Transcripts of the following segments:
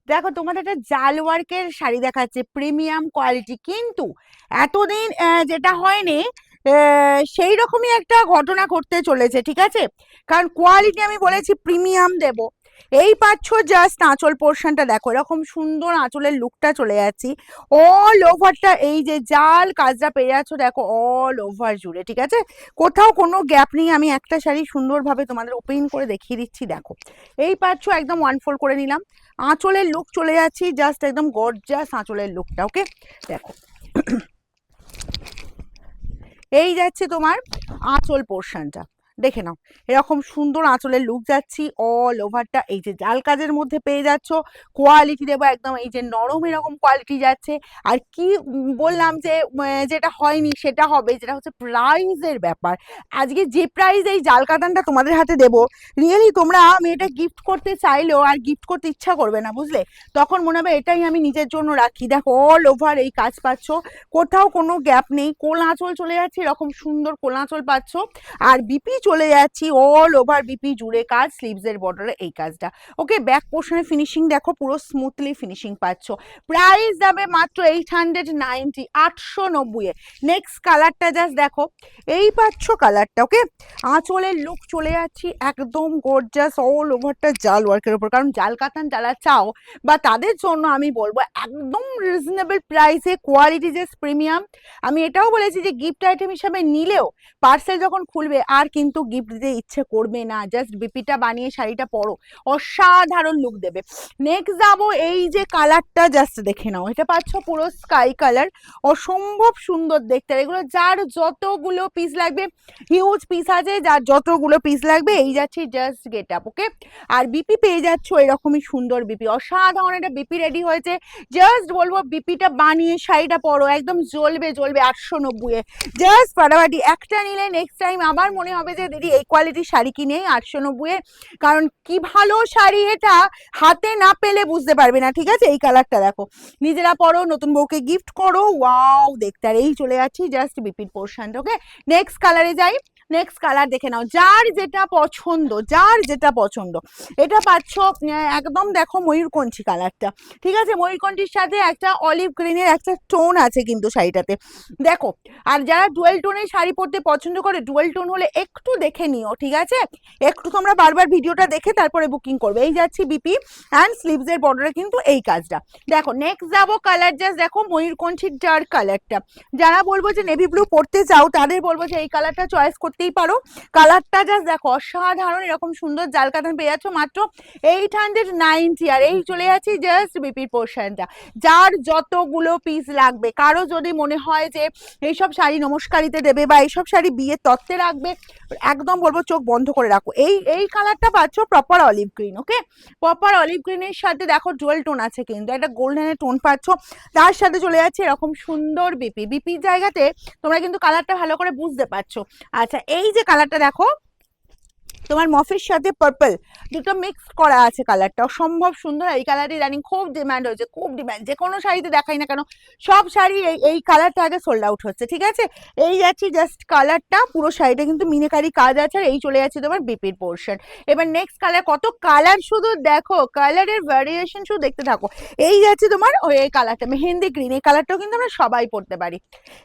দেখো তোমাদের একটা জাল ওয়ার্কের শাড়ি দেখাচ্ছে, প্রিমিয়াম কোয়ালিটি, কিন্তু এতদিন যেটা হয়নি সেই রকমই একটা ঘটনা ঘটতে চলেছে, ঠিক আছে? কারণ কোয়ালিটি আমি বলেছি প্রিমিয়াম দেব। এই পাচ্ছ জাস্ট আঁচল পোর্শনটা দেখো, এরকম সুন্দর আঁচলের লুকটা চলে যাচ্ছি। অল ওভারটা এই যে জাল কাজটা পেয়ে যাচ্ছ দেখো, অল ওভার জুড়ে, ঠিক আছে? কোথাও কোনো গ্যাপ নেই। আমি একটা শাড়ি সুন্দরভাবে তোমাদের ওপেন করে দেখিয়ে দিচ্ছি, দেখো। এই পাচ্ছ একদম ওয়ান ফোল্ড করে নিলাম, আঁচলের লুক চলে যাচ্ছি, জাস্ট একদম গর্জাস আঁচলের লুকটা। ওকে, দেখো এই যাচ্ছে তোমার আঁচল পোর্শনটা, দেখে নাও। এরকম সুন্দর আঁচলের লুক যাচ্ছি, অল ওভারটা এই যে জাল কাজের মধ্যে পেয়ে যাচ্ছ। কোয়ালিটি দেবো একদম এই যে নরম এরকম কোয়ালিটি যাচ্ছে। আর কি বললাম যে যেটা হয়নি সেটা হবে, যেটা হচ্ছে প্রাইজের ব্যাপার। আজকে যে প্রাইজ এই জাল কাতানটা তোমাদের হাতে দেবো, রিয়েলি তোমরা, আমি এটা গিফট করতে চাইলেও আর গিফট করতে ইচ্ছা করবে না, বুঝলে? তখন মনে হবে এটাই আমি নিজের জন্য রাখি। দেখো অল ওভার এই কাজ পাচ্ছ, কোথাও কোনো গ্যাপ নেই। কোল আঁচল চলে যাচ্ছে, এরকম সুন্দর কোল আঁচল পাচ্ছ। আর বিপি চলে যাচ্ছি, অল ওভার বিপি জুড়ে কাজ, স্লিভস এর বর্ডারে এই কাজটা। ওকে, ব্যাক পোর্শনে ফিনিশিং দেখো, পুরো স্মুথলি ফিনিশিং পাচ্ছ। প্রাইস যাবে মাত্র 890, 890 এ। নেক্সট কালারটা জাস্ট দেখো, এই পাচ্ছ কালারটা। ওকে, আঁচলের লুক চলে যাচ্ছি একদম গর্জাস, অল ওভারটা জাল ওয়ার্কের উপর। কারণ জাল কাতান যারা চাও বা তাদের জন্য আমি বলবো একদম রিজনেবল প্রাইসে, কোয়ালিটি জাস্ট প্রিমিয়াম। আমি এটাও বলেছি যে গিফট আইটেম হিসাবে নিলেও পার্সেল যখন খুলবে আর কিন্তু গিফট দিতে ইচ্ছে করবে না, জাস্ট বিপিটা বানিয়ে শাড়িটা পরো, অসাধারণ লুক দেবে। নেক্সট যাবো, এই যে কালারটা জাস্ট দেখে নাও, এটা পাচ্ছ পুরো স্কাই কালার, অসম্ভব সুন্দর দেখতে। এগুলো যার যতগুলো পিস লাগবে, হিউজ পিস আছে, যার যতগুলো পিস লাগবে এই যাচ্ছে জাস্ট গেট আপ। ওকে, আর বিপি পেয়ে যাচ্ছ এরকমই সুন্দর বিপি, অসাধারণ একটা বিপি রেডি হয়েছে। জাস্ট বলবো বিপিটা বানিয়ে শাড়িটা পরো, একদম জ্বলবে জ্বলবে। 890 এ জাস্ট ফাটাফাটি। একটা নিলে নেক্সট টাইম আবার মনে হবে যে দিদি এই কোয়ালিটির শাড়ি কিনে 890 এ। কারণ কি ভালো শাড়ি এটা, হাতে না পেলে বুঝতে পারবে না, ঠিক আছে? এই কালারটা দেখো, নিজেরা পরো, নতুন বউকে গিফট করো, ওয়াও দেখতে। আর এই চলে যাচ্ছি জাস্ট বিপির পোর্শনটা। ওকে, নেক্সট কালারে যাই। নেক্সট কালার দেখে নাও, যার যেটা পছন্দ, যার যেটা পছন্দ। এটা পাচ্ছ একদম দেখো ময়ূরকণ্ঠী কালারটা, ঠিক আছে? ময়ূরকণ্ঠীর সাথে একটা অলিভ গ্রিনের একটা টোন আছে কিন্তু শাড়িটাতে, দেখো। আর যারা ডুয়েল টোনের শাড়ি পরতে পছন্দ করে, ডুয়েল টোন হলে একটু দেখে নিও, ঠিক আছে? একটু তোমরা বারবার ভিডিওটা দেখে তারপরে বুকিং করবে। এই যাচ্ছি বিপি অ্যান্ড স্লিভস এর বর্ডারে কিন্তু এই কাজটা। দেখো নেক্সট যাবো কালার, জাস্ট দেখো ময়ূরকণ্ঠীর ডার্ক কালারটা। যারা বলবো যে নেভি ব্লু পরতে চাও তাদের বলবো যে এই কালারটা চয়েস করতেই পারো। কালারটা জাস্ট দেখো, অসাধারণ। এরকম সুন্দর জাল কাতান পেয়ে যাচ্ছ মাত্র 890। আর এই চলে যাচ্ছি জাস্ট বিপির পোর্শনটা। যার যতগুলো পিস লাগবে, কারো যদি মনে হয় যে এইসব শাড়ি নমস্কারিতে দেবে বা এইসব শাড়ি বিয়ের তত্ত্বে রাখবে, একদম বলবো চোখ বন্ধ করে রাখো। এই এই কালারটা পাচ্ছ প্রপার অলিভ গ্রিন। ওকে, প্রপার অলিভ গ্রিনের সাথে দেখো ডুয়েল টোন আছে কিন্তু, একটা গোল্ডেনের টোন পাচ্ছ। তার সাথে চলে যাচ্ছে এরকম সুন্দর বিপি। বিপির জায়গাতে তোমরা কিন্তু কালারটা ভালো করে বুঝতে পারছো। আচ্ছা, এই যে কালারটা দেখো, তোমার মফের সাথে পার্পল দুটো মিক্স করা আছে, কালারটা অসম্ভব সুন্দর। এই কালারটি রানিং খুব ডিমান্ড হয়েছে, খুব ডিমান্ড। যে কোনো শাড়িতে দেখাই না কেন, সব শাড়ি এই কালারটা আগে সোল্ড আউট হচ্ছে, ঠিক আছে? এই যাচ্ছি জাস্ট কালারটা, পুরো শাড়িটা কিন্তু মিনাকারি কাজ আছে। আর এই চলে যাচ্ছে তোমার বিপির পোর্শন। এবার নেক্সট কালার, কত কালার শুধু দেখো, কালারের ভ্যারিয়েশন শুধু দেখতে থাকো। এই যাচ্ছে তোমার ওই এই কালারটা, মেহেন্দি গ্রিন। এই কালারটাও কিন্তু আমরা সবাই পরতে পারি।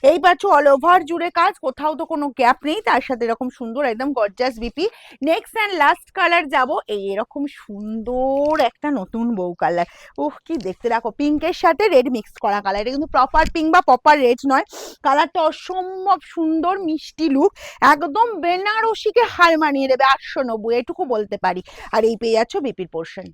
এই পাচ্ছ অল ওভার জুড়ে কাজ, কোথাও তো কোনো গ্যাপ নেই। তার সাথে এরকম সুন্দর একদম gorgeous BP. Next and last colour যাব, এই এরকম সুন্দর একটা নতুন বউ কালার। উহ কি দেখতে, দেখো পিঙ্কের সাথে রেড মিক্স করা কালার। এটা কিন্তু প্রপার পিঙ্ক বা প্রপার রেড নয়, কালারটা অসম্ভব সুন্দর, মিষ্টি লুক, একদম বেনারসিকে হার মানিয়ে দেবে। 890, এটুকু বলতে পারি। আর এই পেয়ে যাচ্ছ বিপির পোর্শন।